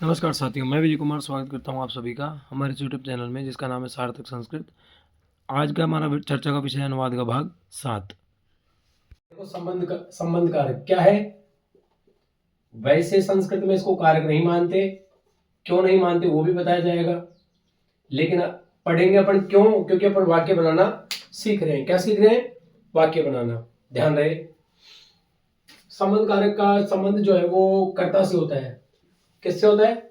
नमस्कार साथियों, मैं विजय कुमार स्वागत करता हूं आप सभी का हमारे यूट्यूब चैनल में जिसका नाम है सार्थक संस्कृत। आज का हमारा चर्चा का विषय है अनुवाद का भाग 7। देखो संबंध कारक क्या है। वैसे संस्कृत में इसको कारक नहीं मानते, क्यों नहीं मानते वो भी बताया जाएगा। लेकिन पढ़ेंगे अपन क्यों, क्योंकि अपन वाक्य बनाना सीख रहे हैं। क्या सीख रहे हैं? वाक्य बनाना। ध्यान रहे, संबंध कारक का संबंध जो है वो कर्ता से होता है। किससे होता है?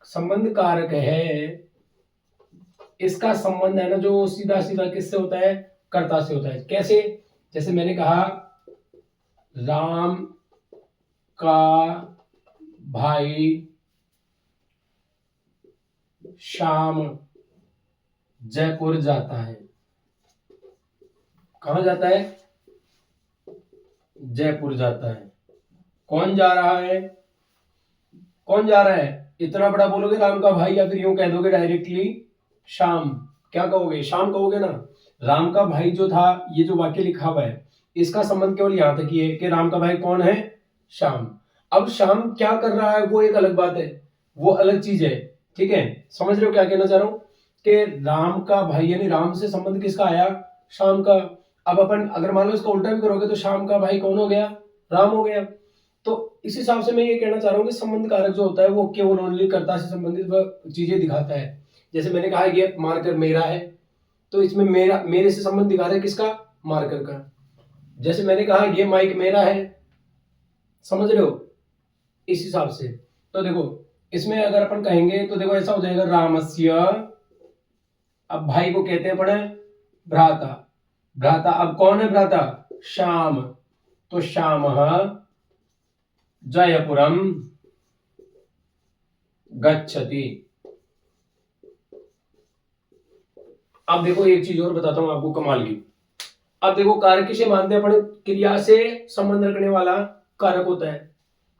संबंध कारक है, इसका संबंध है ना जो सीधा सीधा किससे होता है? कर्ता से होता है। कैसे? जैसे मैंने कहा राम का भाई शाम जयपुर जाता है। कहां जाता है? जयपुर जाता है। कौन जा रहा है? कौन जा रहा है? इतना बड़ा बोलोगे राम का भाई, या फिर यूं कह दोगे डायरेक्टली शाम। क्या कहोगे? शाम कहोगे ना। राम का भाई जो था, ये जो वाक्य लिखा हुआ है, इसका संबंध केवल यहां तक ही है कि राम का भाई कौन है? शाम। अब शाम क्या कर रहा है वो एक अलग बात है, वो अलग चीज है। ठीक है, समझ रहे हो क्या कहना चाह रहा हूं? कि राम का भाई यानी राम से संबंध किसका आया? शाम का। अब अपन अगर मान लो इसका उल्टा भी करोगे तो शाम का भाई कौन हो गया? राम हो गया। तो इस हिसाब से मैं ये कहना चाह रहा हूँ कि संबंध कारक जो होता है वो केवल ओनली कर्ता से संबंधित चीजें दिखाता है। जैसे मैंने कहा ये मार्कर मेरा है, तो इसमें मेरा मेरे से संबंध दिखा रहा है किसका? मार्कर का। जैसे मैंने कहा ये माइक मेरा है, समझ रहे हो? इस हिसाब से। तो देखो इसमें अगर अपन कहेंगे तो देखो ऐसा हो जाएगा रामस्य। अब भाई को कहते हैं पढ़े भ्राता। भ्राता, अब कौन है भ्राता? श्याम। तो श्याम जयपुरम गच्छति। अब देखो एक चीज और बताता हूं आपको कमाल की। अब देखो कारक किसे मानते हैं अपन? क्रिया से संबंध रखने वाला कारक होता है।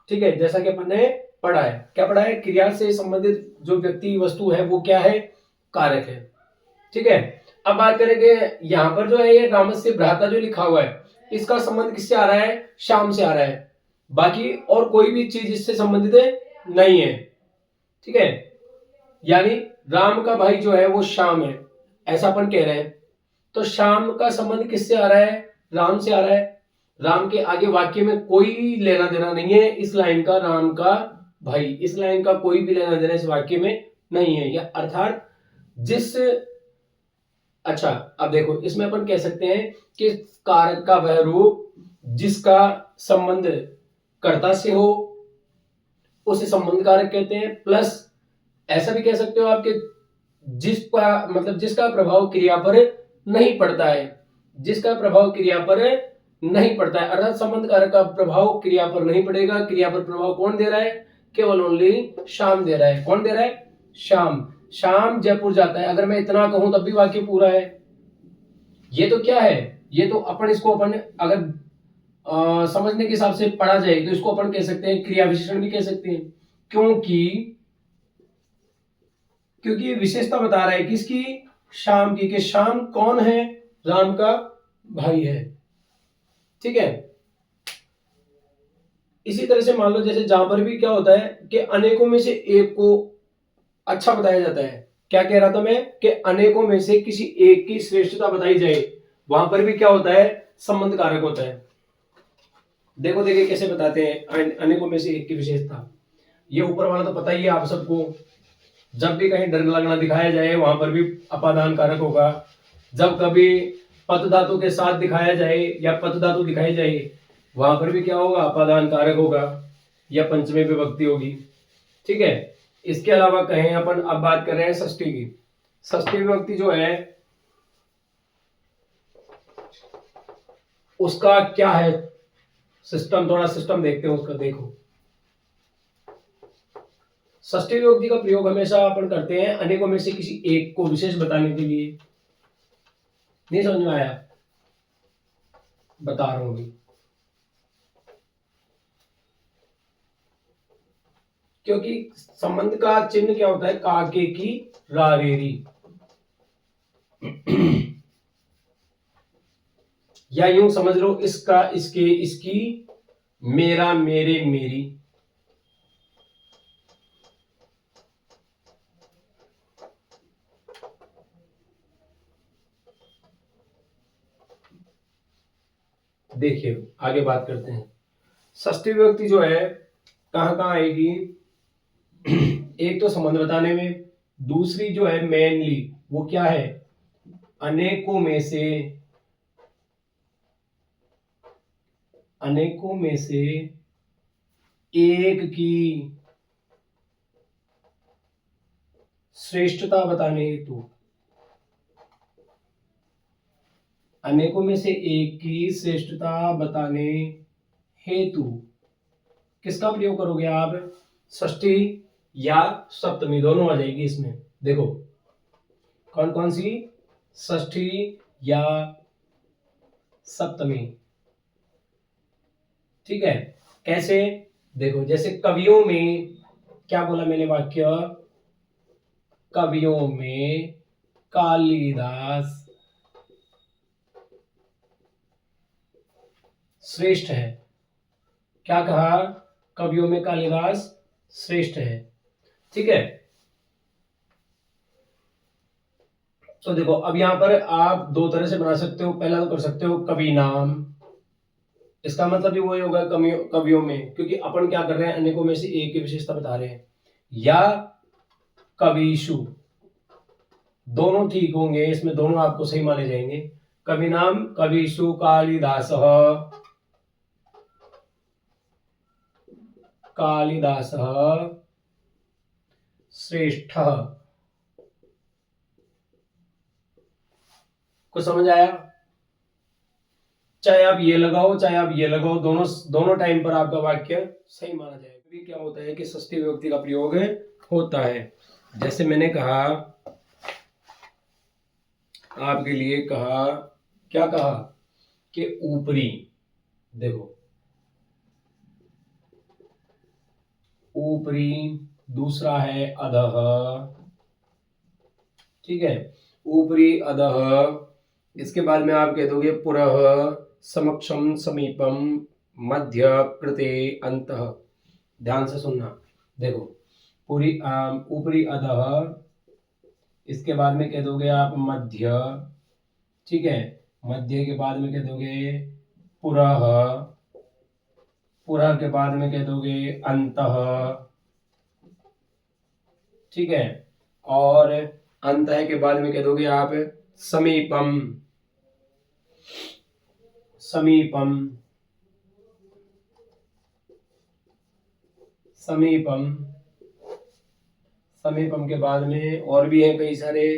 ठीक है, जैसा कि अपन ने पढ़ा है। क्या पढ़ा है? क्रिया से संबंधित जो व्यक्ति वस्तु है वो क्या है? कारक है। ठीक है, अब बात करेंगे यहां पर जो है ये रामस्य भ्राता जो लिखा हुआ है, इसका संबंध किससे आ रहा है? शाम से आ रहा है। बाकी और कोई भी चीज इससे संबंधित नहीं है। ठीक है, यानी राम का भाई जो है वो श्याम है, ऐसा अपन कह रहे हैं। तो श्याम का संबंध किससे आ रहा है? राम से आ रहा है। राम के आगे वाक्य में कोई लेना देना नहीं है इस लाइन का। राम का भाई, इस लाइन का कोई भी लेना देना इस वाक्य में नहीं है, या अर्थात जिस अच्छा, अब देखो इसमें अपन कह सकते हैं कि कारक का वह रूप जिसका संबंध कर्ता से हो उसे संबंध कारक कहते हैं। प्लस ऐसा भी कह सकते हो आप कि जिसका मतलब जिसका प्रभाव क्रिया पर नहीं पड़ता है, जिसका प्रभाव क्रिया पर नहीं पड़ता है, अर्थात संबंध कारक का प्रभाव क्रिया पर नहीं पड़ेगा। क्रिया पर प्रभाव कौन दे रहा है? केवल ओनली शाम दे रहा है। कौन दे रहा है? शाम। शाम जयपुर जाता है। अगर मैं इतना कहूं तब भी वाक्य पूरा है। ये तो क्या है? ये तो अपन इसको अपन अगर समझने के हिसाब से पढ़ा जाए तो इसको अपन कह सकते हैं क्रिया विशेषण भी कह सकते हैं। क्योंकि क्योंकि ये विशेषता बता रहा है किसकी? शाम की, कि शाम कौन है? राम का भाई है। ठीक है, इसी तरह से मान लो जैसे जहां पर भी क्या होता है कि अनेकों में से एक को अच्छा बताया जाता है। क्या कह रहा था मैं? कि अनेकों में से किसी एक की श्रेष्ठता बताई जाए, वहां पर भी क्या होता है? संबंध कारक होता है। देखो देखिए कैसे बताते हैं अनेकों में से एक की विशेषता। ये ऊपर वाला तो पता ही है आप सबको। जब भी कहीं डर लगना दिखाया जाए वहां पर भी अपादान कारक होगा। जब कभी पद धातु के साथ दिखाया जाए या पद धातु दिखाई जाए वहां पर भी क्या होगा? अपादान कारक होगा या पंचमी विभक्ति होगी। ठीक है, इसके अलावा कहें अपन अब बात कर रहे हैं षष्ठी की। षष्ठी विभक्ति जो है उसका क्या है सिस्टम? थोड़ा सिस्टम देखते हैं उसका। देखो षष्ठी विभक्ति का प्रयोग हमेशा अपन करते हैं अनेकों में से किसी एक को विशेष बताने के लिए। नहीं समझ में आया? बता रहा हूं अभी। क्योंकि संबंध का चिन्ह क्या होता है? काके की रारेरी या यूं समझ लो इसका, इसके, इसकी, मेरा, मेरे, मेरी। देखिए आगे बात करते हैं। षष्ठी विभक्ति जो है कहाँ कहाँ आएगी? एक तो संबंध बताने में, दूसरी जो है मेनली वो क्या है? अनेकों में से, अनेकों में से एक की श्रेष्ठता बताने हेतु, अनेकों में से एक की श्रेष्ठता बताने हेतु किसका प्रयोग करोगे आप? षष्ठी या सप्तमी दोनों आ जाएगी इसमें। देखो कौन कौन सी? षष्ठी या सप्तमी। ठीक है, कैसे? देखो जैसे कवियों में क्या बोला मैंने वाक्य? कवियों में कालिदास श्रेष्ठ है। क्या कहा? कवियों में कालिदास श्रेष्ठ है। ठीक है, तो देखो अब यहां पर आप दो तरह से बना सकते हो। पहला तो कर सकते हो कवि नाम, इसका मतलब भी वही होगा कवियों में, क्योंकि अपन क्या कर रहे हैं? अनेकों में से एक की विशेषता बता रहे हैं। या कविशु, दोनों ठीक होंगे, इसमें दोनों आपको सही माने जाएंगे। कवि नाम कविशु कालिदास, कालिदास श्रेष्ठ। कुछ समझ आया? चाहे आप ये लगाओ चाहे आप ये लगाओ, दोनों दोनों टाइम पर आपका वाक्य सही माना जाएगा। भी क्या होता है कि षष्ठी विभक्ति का प्रयोग होता है। जैसे मैंने कहा आपके लिए, कहा क्या कहा? कि ऊपरी। देखो ऊपरी, दूसरा है अधः। ठीक है, ऊपरी अधः। इसके बाद में आप कह दोगे पुरः, समक्षम, समीपम, मध्य, कृते, अंतः। ध्यान से सुनना। देखो पूरी ऊपरी अधः, इसके बाद में कह दोगे आप मध्य। ठीक है, मध्य के बाद में कह दोगे पुरः, पुरः के बाद में कह दोगे अंतः। ठीक है, और अंतः के बाद में कह दोगे आप समीपम, समीपम, समीपम। समीपम के बाद में और भी है कई सारे,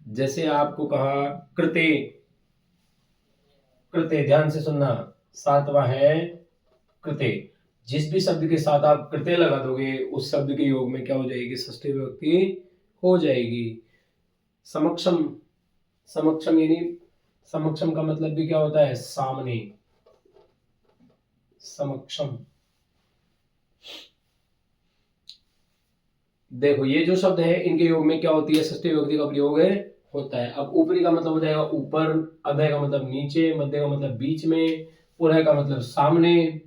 जैसे आपको कहा कृते। कृते ध्यान से सुनना, सातवां है कृते। जिस भी शब्द के साथ आप कृते लगा दोगे उस शब्द के योग में क्या हो जाएगी? षष्ठी विभक्ति हो जाएगी। समक्षम, समक्षम यानी समक्षम का मतलब भी क्या होता है? सामने, समक्षम। देखो ये जो शब्द है इनके योग में क्या होती है? षष्ठी विभक्ति का प्रयोग होता है। अब ऊपरी का मतलब हो जाएगा ऊपर, अधः का मतलब नीचे, मध्य का मतलब बीच में, पुरः का मतलब सामने।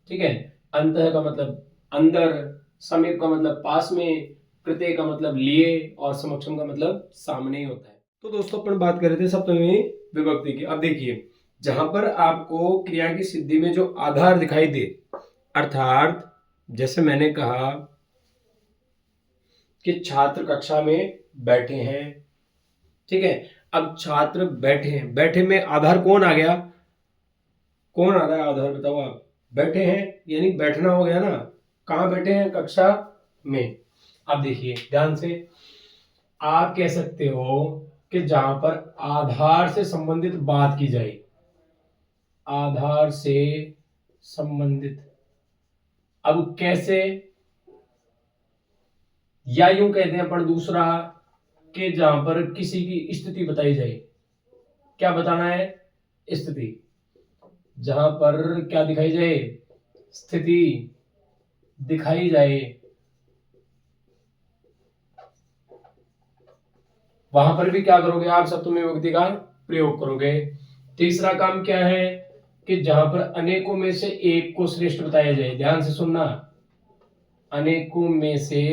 ठीक है, अंतः का मतलब अंदर, समीप का मतलब पास में, कृते का मतलब लिए, और समक्षम का मतलब सामने ही होता है। तो दोस्तों अपन बात कर रहे थे सप्तमी विभक्ति की। अब देखिए जहां पर आपको क्रिया की सिद्धि में जो आधार दिखाई दे, अर्थात जैसे मैंने कहा कि छात्र कक्षा में बैठे हैं। ठीक है, अब छात्र बैठे हैं, बैठे में आधार कौन आ गया? कौन आ रहा है आधार? बताओ आप। बैठे हैं यानी बैठना हो गया ना। कहाँ बैठे हैं? कक्षा में। अब देखिए ध्यान से, आप कह सकते हो कि जहां पर आधार से संबंधित बात की जाए, आधार से संबंधित, अब कैसे? या यूं कहते हैं अपन दूसरा, कि जहां पर किसी की स्थिति बताई जाए। क्या बताना है? स्थिति। जहां पर क्या दिखाई जाए? स्थिति दिखाई जाए, वहां पर भी क्या करोगे आप? सप्तमी विभक्ति का प्रयोग करोगे। तीसरा काम क्या है? कि जहां पर अनेकों में से एक को श्रेष्ठ बताया जाए। ध्यान से सुनना, अनेकों में से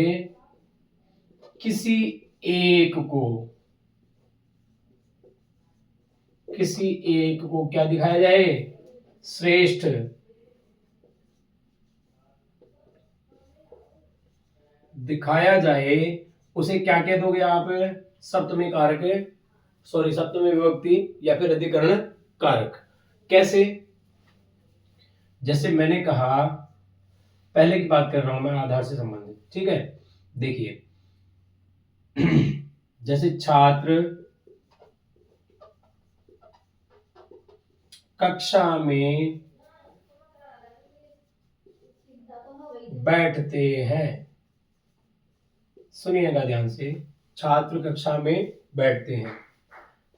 किसी एक को किसी एक को क्या दिखाया जाए, श्रेष्ठ दिखाया जाए, उसे क्या कह दोगे आप, सप्तमी कारक, सॉरी सप्तमी विभक्ति या फिर अधिकरण कारक। कैसे, जैसे मैंने कहा, पहले की बात कर रहा हूं मैं, आधार से संबंधित, ठीक है। देखिए जैसे छात्र कक्षा में बैठते हैं, सुनिएगा ध्यान से, छात्र कक्षा में बैठते हैं,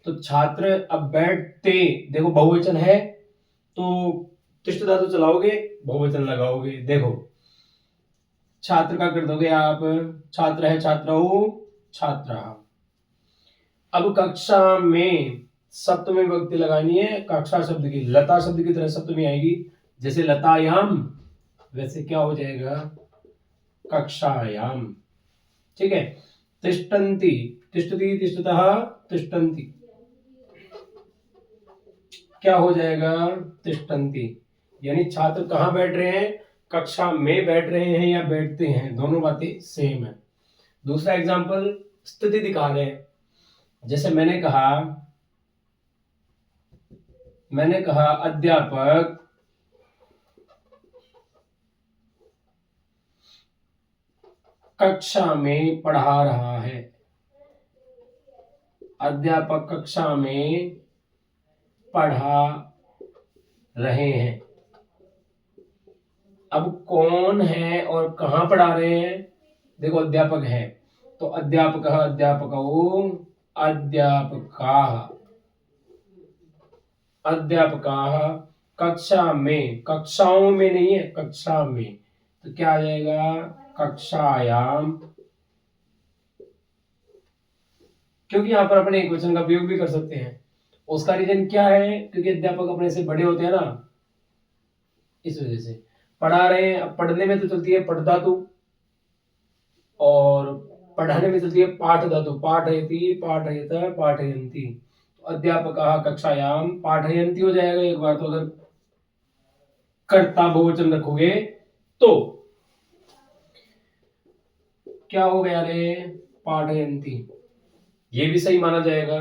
तो छात्र, अब बैठते, देखो बहुवचन है तो तिष्ठ धातु चलाओगे, बहुवचन लगाओगे। देखो छात्र का कर दोगे आप, छात्र है छात्रौ छात्रा। अब कक्षा में सप्तमी विभक्ति लगानी है, कक्षा शब्द की, लता शब्द की तरह सप्तमी आएगी, जैसे लतायाम, वैसे क्या हो जाएगा, कक्षायाम, ठीक है। तिष्ठन्ति, तिष्ठति तिष्ठतः तिष्ठन्ति, क्या हो जाएगा, तिष्ठन्ति, यानी छात्र कहां बैठ रहे हैं, कक्षा में बैठ रहे हैं या बैठते हैं, दोनों बातें सेम है। दूसरा एग्जांपल, स्थिति दिखा रहे हैं, जैसे मैंने कहा अध्यापक कक्षा में पढ़ा रहा है, अध्यापक कक्षा में पढ़ा रहे हैं। अब कौन है और कहां पढ़ा रहे हैं, देखो अध्यापक है तो अध्यापक अध्यापकौ अध्यापकाः, अध्यापकाः कक्षा में, कक्षाओं में नहीं है, कक्षा में, तो क्या आ जाएगा, कक्षायाम, क्योंकि यहां पर अपने एक वचन का प्रयोग भी कर सकते हैं। उसका रीजन क्या है, क्योंकि अध्यापक अपने से बड़े होते हैं ना, इस वजह से पढ़ा रहे हैं। अब पढ़ने में तो चलती है पठ धातु, और पढ़ाने में चलती है पाठ धातु, पाठयति पाठयत पाठयन्ति, तो अध्यापकाः कक्षायाम पाठयन्ति हो जाएगा एक बार, तो अगर कर्ता बहुवचन रखोगे तो क्या हो गया रे, पाठयन्ति, ये भी सही माना जाएगा।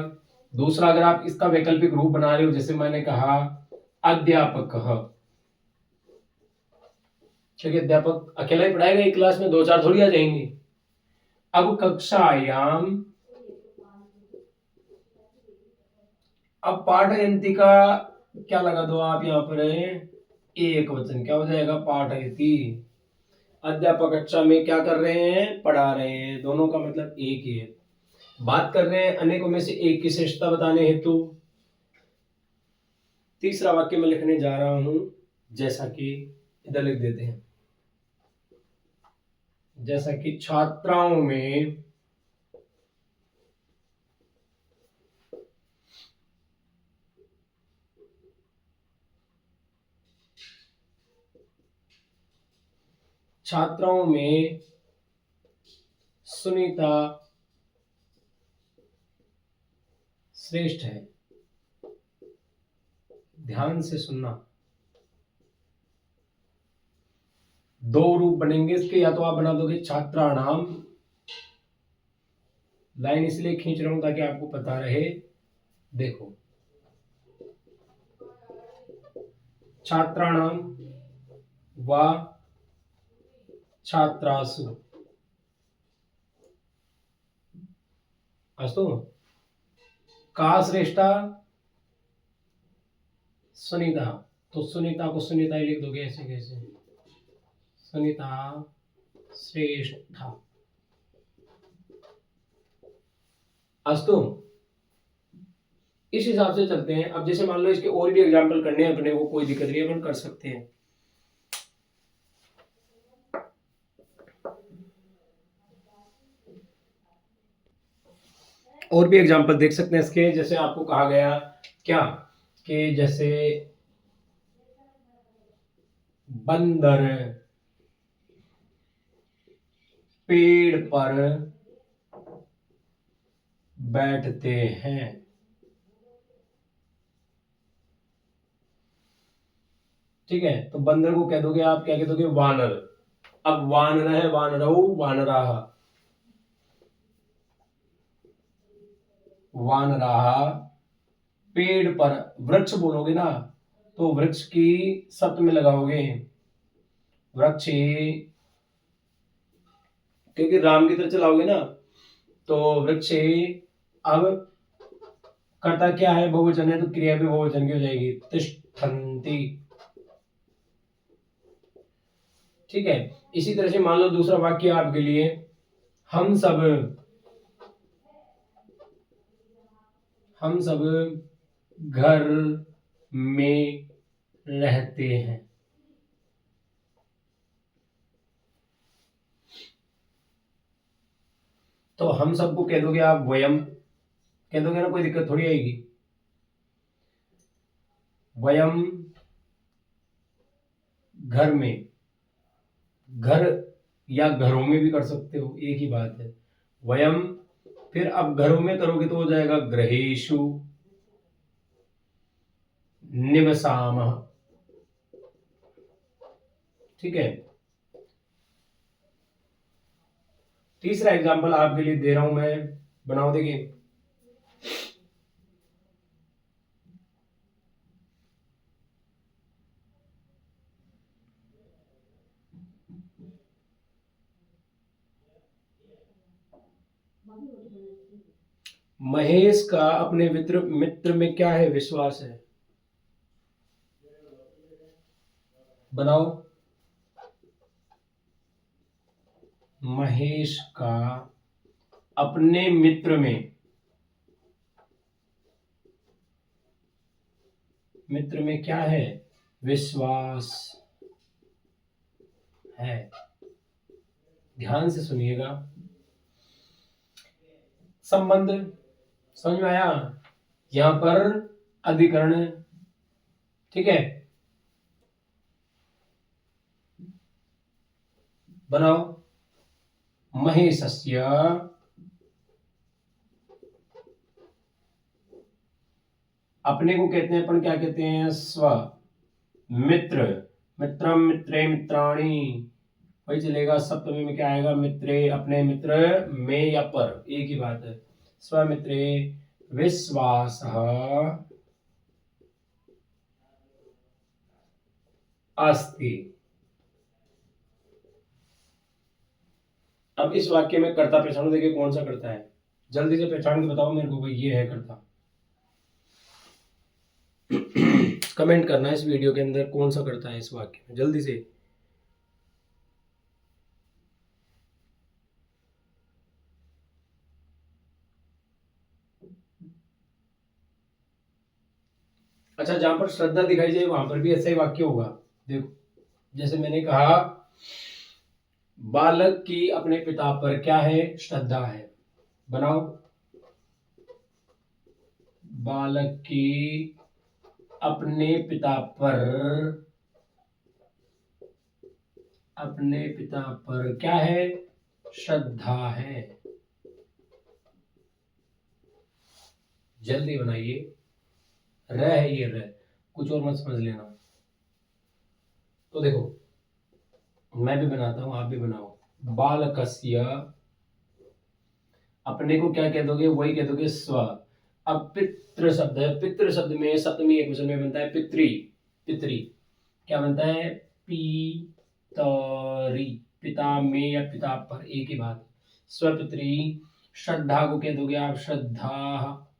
दूसरा, अगर आप इसका वैकल्पिक रूप बना रहे हो, जैसे मैंने कहा अध्यापकः, क्योंकि अध्यापक अकेला ही पढ़ाएगा एक क्लास में, दो चार थोड़ी आ जाएंगे। अब कक्षायाम, अब पाठयन्ति का क्या लगा दो आप यहाँ पर, एक वचन, क्या हो जाएगा, पाठयति। अध्यापक कक्षा में क्या कर रहे हैं, पढ़ा रहे हैं, दोनों का मतलब एक ही है। बात कर रहे हैं अनेकों में से एक की श्रेष्ठता बताने हेतु। तीसरा वाक्य में लिखने जा रहा हूं, जैसा कि इधर लिख देते हैं, जैसा कि छात्राओं में सुनीता श्रेष्ठ है। ध्यान से सुनना, दो रूप बनेंगे इसके, या तो आप बना दोगे छात्राणाम, लाइन इसलिए खींच रहा हूं ताकि आपको पता रहे। देखो छात्राणाम व छात्रासु, अस्तु, का श्रेष्ठा, सुनीता, तो सुनीता को सुनीता ही लिख दोगे, ऐसे कैसे, सुनीता श्रेष्ठा, अस्तु। इस हिसाब से चलते हैं। अब जैसे मान लो इसके और भी एग्जाम्पल करने हैं अपने को, कोई दिक्कत नहीं है, अपन कर सकते हैं। और भी एग्जाम्पल देख सकते हैं इसके, जैसे आपको कहा गया क्या, कि जैसे बंदर पेड़ पर बैठते हैं, ठीक है, तो बंदर को कह दोगे आप, क्या कह दोगे, वानर। अब वानर है, वानरऊ, वानराह, वानराह। पेड़ पर, वृक्ष बोलोगे ना तो वृक्ष की सप्त में लगाओगे, वृक्ष, क्योंकि राम की तरह चलाओगे ना तो वृक्ष। अब कर्ता क्या है, बहुवचन है, तो क्रिया भी बहुवचन की हो जाएगी, तिष्ठन्ति। ठीक है, इसी तरह से मान लो दूसरा वाक्य आपके लिए, हम सब, हम सब घर में रहते हैं। तो हम सबको कह दोगे आप वयम, कह दोगे ना, कोई दिक्कत थोड़ी आएगी। वयम, घर में, घर या घरों में भी कर सकते हो, एक ही बात है। वयम, फिर अब घरों में करोगे तो हो जाएगा गृहेषु निवसामः। ठीक है, तीसरा एग्जांपल आपके लिए दे रहा हूं मैं, बनाओ देखिए। महेश का अपने मित्र में क्या है, विश्वास है। बनाओ, महेश का अपने मित्र में, मित्र में क्या है, विश्वास है। ध्यान से सुनिएगा, संबंध समझ में आया, यहां पर अधिकरण। ठीक है, बनाओ, महेशस्य अपने को कहते हैं अपन, क्या कहते हैं, स्व, मित्र, मित्रम, मित्रे, मित्राणि, वही चलेगा। सप्तमी में क्या आएगा, मित्रे, अपने मित्र में या पर, एक ही बात है। स्वमित्रे विश्वास अस्ति। अब इस वाक्य में कर्ता पहचानो, देखिए कौन सा कर्ता है, जल्दी से पहचान के बताओ मेरे को भाई, ये है कर्ता। कमेंट करना है इस वीडियो के अंदर कौन सा कर्ता है इस वाक्य में, जल्दी से। अच्छा, जहां पर श्रद्धा दिखाई जाए वहां पर भी ऐसा ही वाक्य होगा। देखो, जैसे मैंने कहा, बालक की अपने पिता पर क्या है, श्रद्धा है। बनाओ, बालक की अपने पिता पर, अपने पिता पर क्या है, श्रद्धा है। जल्दी बनाइए, रह है ये, रह, कुछ और मत समझ लेना। तो देखो, मैं भी बनाता हूं, आप भी बनाओ। बालकस्य, अपने को क्या कह दोगे, वही कह दोगे स्व। अब पितृ शब्द है, पितृ शब्द में सप्तमी एक वचन में बनता है पितृ, पितृ क्या बनता है, पितरी, पिता में या पिता पर, एक ही बात। स्वपितृ, श्रद्धा को कह दोगे आप श्रद्धा,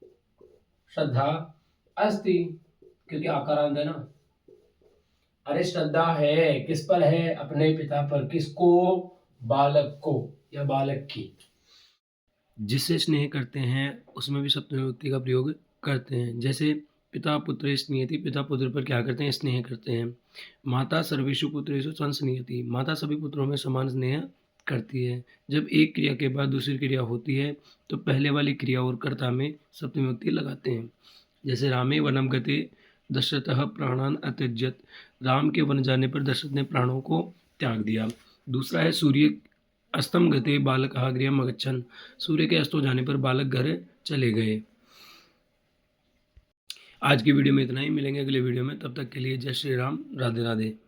श्रद्धा अस्ति, क्योंकि आकारांत है ना। अरे श्रद्धा है, किस पर है, अपने पिता पर, किसको, बालक को या बालक की। जिससे स्नेह करते हैं उसमें भी सप्तमी विभक्ति का प्रयोग करते हैं। जैसे पिता पुत्र स्नेहति, पिता पुत्र पर क्या करते हैं, स्नेह करते हैं। माता सर्वेषु पुत्रेषु संस्नेहति, माता सभी पुत्रों में समान स्नेह करती है। जब एक क्रिया के बाद दूसरी क्रिया होती है तो पहले वाली क्रिया और कर्ता में सप्तमी विभक्ति लगाते हैं। जैसे रामे वनम गते दशरथः प्राणान अत्यज्यत, राम के वन जाने पर दशरथ ने प्राणों को त्याग दिया। दूसरा है सूर्य अस्तम गते बालकः गृहम् अगच्छन्, सूर्य के अस्त हो जाने पर बालक घर चले गए। आज की वीडियो में इतना ही, मिलेंगे अगले वीडियो में, तब तक के लिए जय श्री राम, राधे राधे।